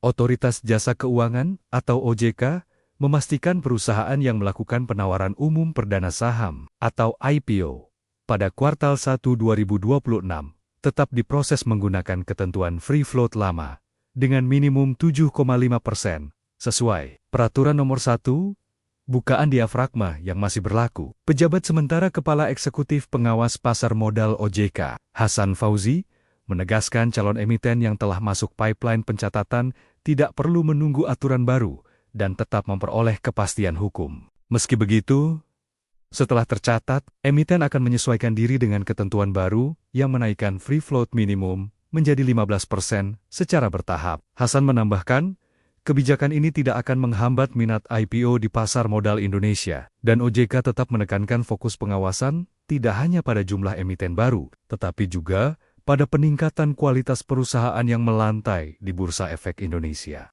Otoritas Jasa Keuangan atau OJK memastikan perusahaan yang melakukan penawaran umum perdana saham atau IPO pada kuartal 1 2026 tetap diproses menggunakan ketentuan free float lama dengan minimum 7,5% sesuai Peraturan Nomor 1 Bukaan Diafragma yang masih berlaku. Pejabat sementara Kepala Eksekutif Pengawas Pasar Modal OJK, Hasan Fauzi, menegaskan calon emiten yang telah masuk pipeline pencatatan tidak perlu menunggu aturan baru dan tetap memperoleh kepastian hukum. Meski begitu, setelah tercatat, emiten akan menyesuaikan diri dengan ketentuan baru yang menaikkan free float minimum menjadi 15% secara bertahap. Hasan menambahkan, kebijakan ini tidak akan menghambat minat IPO di pasar modal Indonesia, dan OJK tetap menekankan fokus pengawasan tidak hanya pada jumlah emiten baru, tetapi juga pada peningkatan kualitas perusahaan yang melantai di Bursa Efek Indonesia.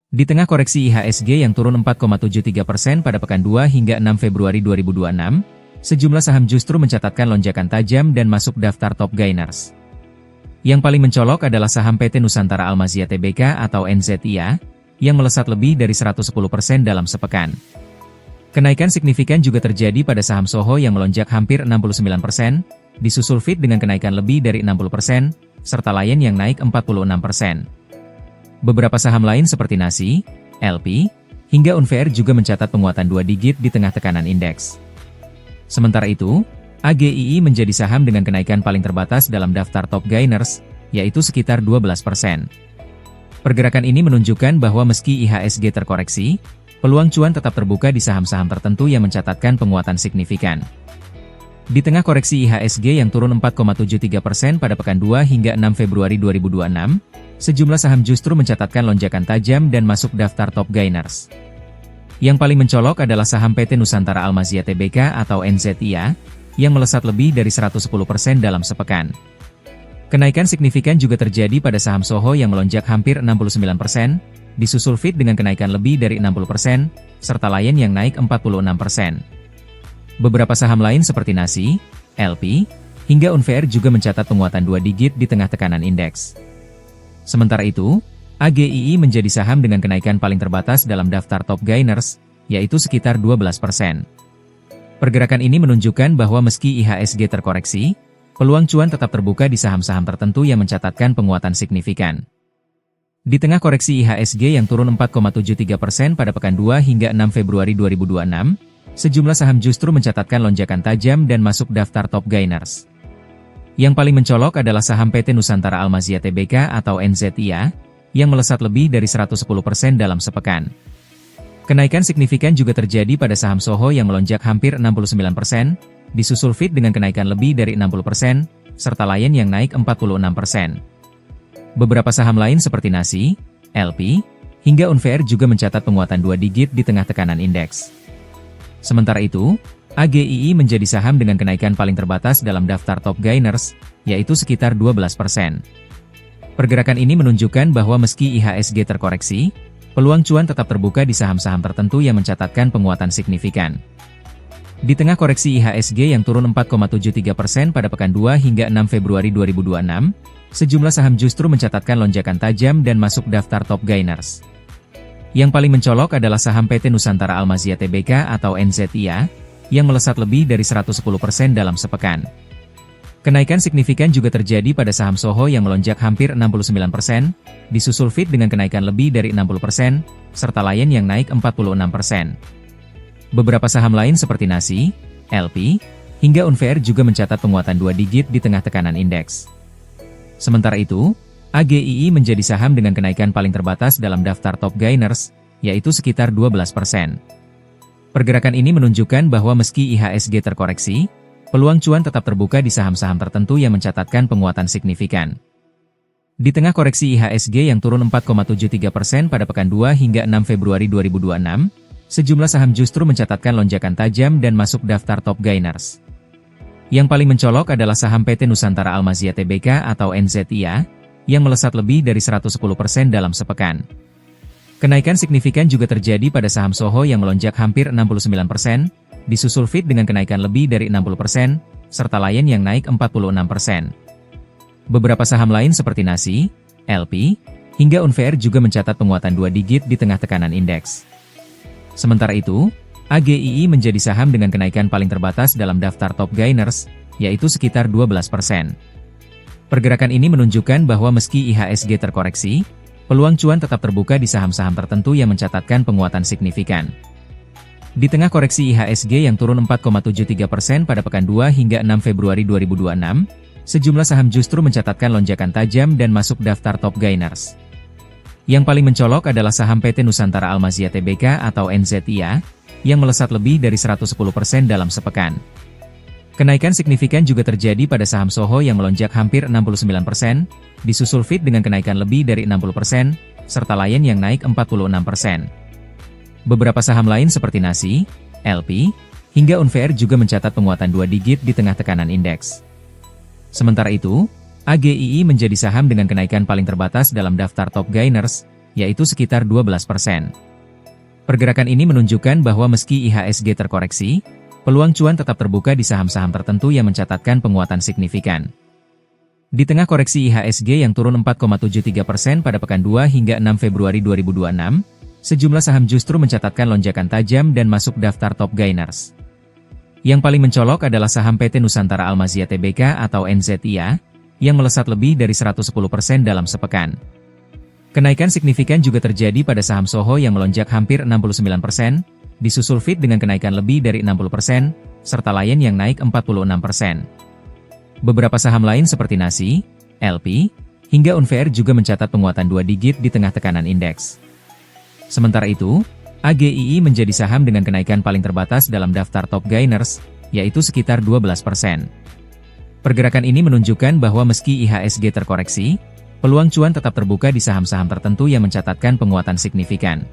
Di tengah koreksi IHSG yang turun 4,73% pada pekan 2 hingga 6 Februari 2026, sejumlah saham justru mencatatkan lonjakan tajam dan masuk daftar top gainers. Yang paling mencolok adalah saham PT Nusantara Almazia Tbk atau NZIA, yang melesat lebih dari 110% dalam sepekan. Kenaikan signifikan juga terjadi pada saham Soho yang melonjak hampir 69%, disusul FIT dengan kenaikan lebih dari 60%, serta Lion yang naik 46%. Beberapa saham lain seperti Nasi, LP, hingga Unfair juga mencatat penguatan 2 digit di tengah tekanan indeks. Sementara itu, AGII menjadi saham dengan kenaikan paling terbatas dalam daftar top gainers, yaitu sekitar 12%. Pergerakan ini menunjukkan bahwa meski IHSG terkoreksi, peluang cuan tetap terbuka di saham-saham tertentu yang mencatatkan penguatan signifikan. Di tengah koreksi IHSG yang turun 4,73% pada pekan 2 hingga 6 Februari 2026, sejumlah saham justru mencatatkan lonjakan tajam dan masuk daftar top gainers. Yang paling mencolok adalah saham PT Nusantara Almazia Tbk atau NZIA, yang melesat lebih dari 110% dalam sepekan. Kenaikan signifikan juga terjadi pada saham Soho yang melonjak hampir 69%, disusul FIT dengan kenaikan lebih dari 60%, serta Lion yang naik 46%. Beberapa saham lain seperti Nasi, LP, hingga Unfair juga mencatat penguatan 2 digit di tengah tekanan indeks. Sementara itu, AGII menjadi saham dengan kenaikan paling terbatas dalam daftar top gainers, yaitu sekitar 12%. Pergerakan ini menunjukkan bahwa meski IHSG terkoreksi, peluang cuan tetap terbuka di saham-saham tertentu yang mencatatkan penguatan signifikan. Di tengah koreksi IHSG yang turun 4,73% pada pekan 2 hingga 6 Februari 2026, sejumlah saham justru mencatatkan lonjakan tajam dan masuk daftar top gainers. Yang paling mencolok adalah saham PT Nusantara Almazia Tbk atau NZIA, yang melesat lebih dari 110% dalam sepekan. Kenaikan signifikan juga terjadi pada saham Soho yang melonjak hampir 69%, disusul FIT dengan kenaikan lebih dari 60%, serta Lion yang naik 46%. Beberapa saham lain seperti Nasi, LP, hingga Unfair juga mencatat penguatan 2 digit di tengah tekanan indeks. Sementara itu, AGII menjadi saham dengan kenaikan paling terbatas dalam daftar top gainers, yaitu sekitar 12%. Pergerakan ini menunjukkan bahwa meski IHSG terkoreksi, peluang cuan tetap terbuka di saham-saham tertentu yang mencatatkan penguatan signifikan. Di tengah koreksi IHSG yang turun 4,73% pada pekan 2 hingga 6 Februari 2026, sejumlah saham justru mencatatkan lonjakan tajam dan masuk daftar top gainers. Yang paling mencolok adalah saham PT Nusantara Almazia Tbk atau NZIA, yang melesat lebih dari 110% dalam sepekan. Kenaikan signifikan juga terjadi pada saham Soho yang melonjak hampir 69%, disusul Fit dengan kenaikan lebih dari 60%, serta Lion yang naik 46%. Beberapa saham lain seperti Nasi, LP, hingga Unfair juga mencatat penguatan 2 digit di tengah tekanan indeks. Sementara itu, AGII menjadi saham dengan kenaikan paling terbatas dalam daftar top gainers, yaitu sekitar 12%. Pergerakan ini menunjukkan bahwa meski IHSG terkoreksi, peluang cuan tetap terbuka di saham-saham tertentu yang mencatatkan penguatan signifikan. Di tengah koreksi IHSG yang turun 4,73% pada pekan 2 hingga 6 Februari 2026, sejumlah saham justru mencatatkan lonjakan tajam dan masuk daftar top gainers. Yang paling mencolok adalah saham PT Nusantara Almazia Tbk atau NZIA, yang melesat lebih dari 110% dalam sepekan. Kenaikan signifikan juga terjadi pada saham Soho yang melonjak hampir 69%, disusul Fit dengan kenaikan lebih dari 60%, serta Lion yang naik 46%. Beberapa saham lain seperti Nasi, LP, hingga Unfair juga mencatat penguatan 2 digit di tengah tekanan indeks. Sementara itu, AGII menjadi saham dengan kenaikan paling terbatas dalam daftar top gainers, yaitu sekitar 12%. Pergerakan ini menunjukkan bahwa meski IHSG terkoreksi, peluang cuan tetap terbuka di saham-saham tertentu yang mencatatkan penguatan signifikan. Di tengah koreksi IHSG yang turun 4,73% pada pekan 2 hingga 6 Februari 2026, sejumlah saham justru mencatatkan lonjakan tajam dan masuk daftar top gainers. Yang paling mencolok adalah saham PT Nusantara Almazia Tbk atau NZIA, yang melesat lebih dari 110% dalam sepekan. Kenaikan signifikan juga terjadi pada saham Soho yang melonjak hampir 69%, disusul Fit dengan kenaikan lebih dari 60%, serta Lion yang naik 46%. Beberapa saham lain seperti Nasi, LP, hingga Unfair juga mencatat penguatan 2 digit di tengah tekanan indeks. Sementara itu, AGII menjadi saham dengan kenaikan paling terbatas dalam daftar top gainers, yaitu sekitar 12%. Pergerakan ini menunjukkan bahwa meski IHSG terkoreksi, peluang cuan tetap terbuka di saham-saham tertentu yang mencatatkan penguatan signifikan. Di tengah koreksi IHSG yang turun 4,73% pada pekan 2 hingga 6 Februari 2026, sejumlah saham justru mencatatkan lonjakan tajam dan masuk daftar top gainers. Yang paling mencolok adalah saham PT Nusantara Almazia Tbk atau NZIA, yang melesat lebih dari 110% dalam sepekan. Kenaikan signifikan juga terjadi pada saham Soho yang melonjak hampir 69%, disusul Fit dengan kenaikan lebih dari 60%, serta Lion yang naik 46%. Beberapa saham lain seperti Nasi, LP, hingga Unfair juga mencatat penguatan 2 digit di tengah tekanan indeks. Sementara itu, AGII menjadi saham dengan kenaikan paling terbatas dalam daftar top gainers, yaitu sekitar 12%. Pergerakan ini menunjukkan bahwa meski IHSG terkoreksi, peluang cuan tetap terbuka di saham-saham tertentu yang mencatatkan penguatan signifikan.